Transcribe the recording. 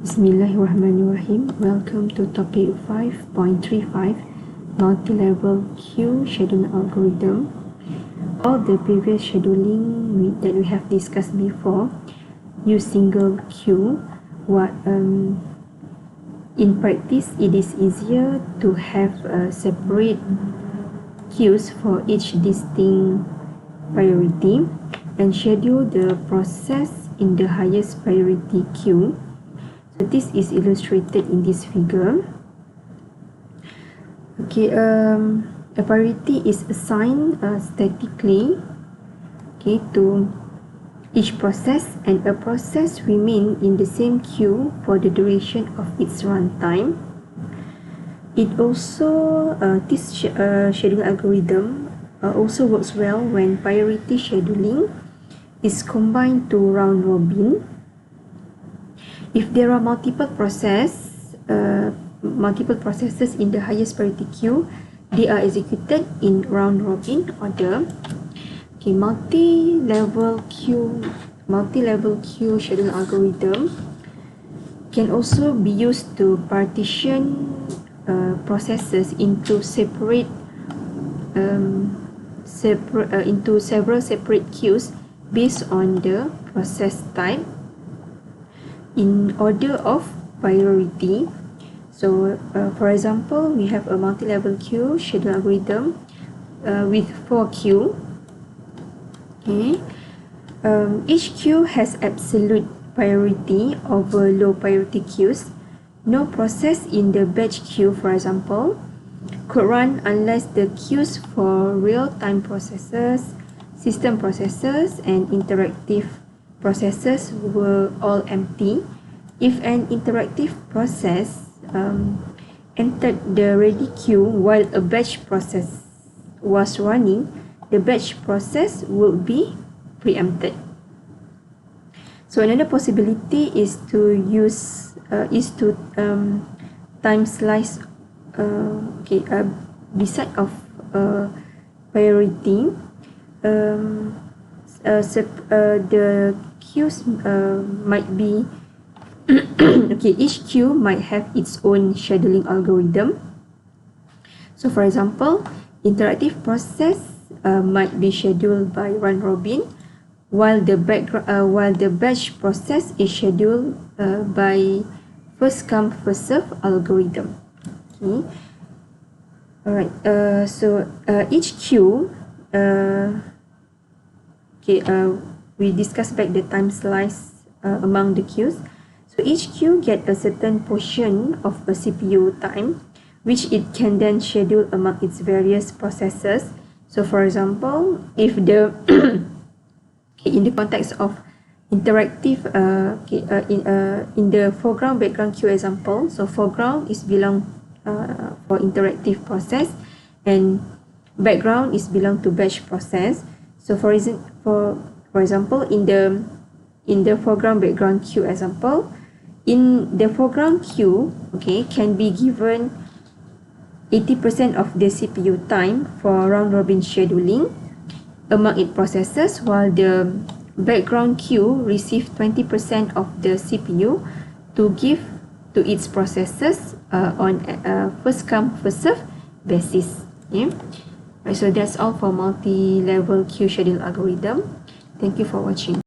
Bismillahirrahmanirrahim. Welcome to topic 5.3.5 multi-level queue scheduling algorithm. All the previous scheduling that we have discussed before use single queue. In practice, it is easier to have separate queues for each distinct priority and schedule the process in the highest priority queue. So this is illustrated in this figure. Okay, a priority is assigned statically, to each process, and a process remain in the same queue for the duration of its runtime. It also this scheduling algorithm also works well when priority scheduling is combined to round robin. If there are multiple processes in the highest priority queue, they are executed in round robin order. Okay, multi-level queue scheduling algorithm can also be used to partition processes into several separate queues based on the process type in order of priority. So for example, we have a multi-level queue scheduling algorithm with 4 queues. Okay. Each queue has absolute priority over low priority queues. No process in the batch queue, for example, could run unless the queues for real-time processes, system processes, and interactive processes were all empty. If an interactive process entered the ready queue while a batch process was running, the batch process would be preempted. So another possibility is to use time slice beside of priority. The queues might be each queue might have its own scheduling algorithm. So for example, interactive process might be scheduled by round robin, while the batch process is scheduled by first come first serve algorithm. Okay. Alright. So each queue. We discuss back the time slice among the queues. So each queue get a certain portion of a CPU time, which it can then schedule among its various processes. So for example, if the in the context of interactive in the foreground background queue example, so foreground is belong for interactive process and background is belong to batch process. So for example, in the foreground background queue example, in the foreground queue, can be given 80% of the CPU time for round robin scheduling among its processes, while the background queue receives 20% of the CPU to give to its processes on first come first serve basis. So that's all for multi-level queue scheduling algorithm. Thank you for watching.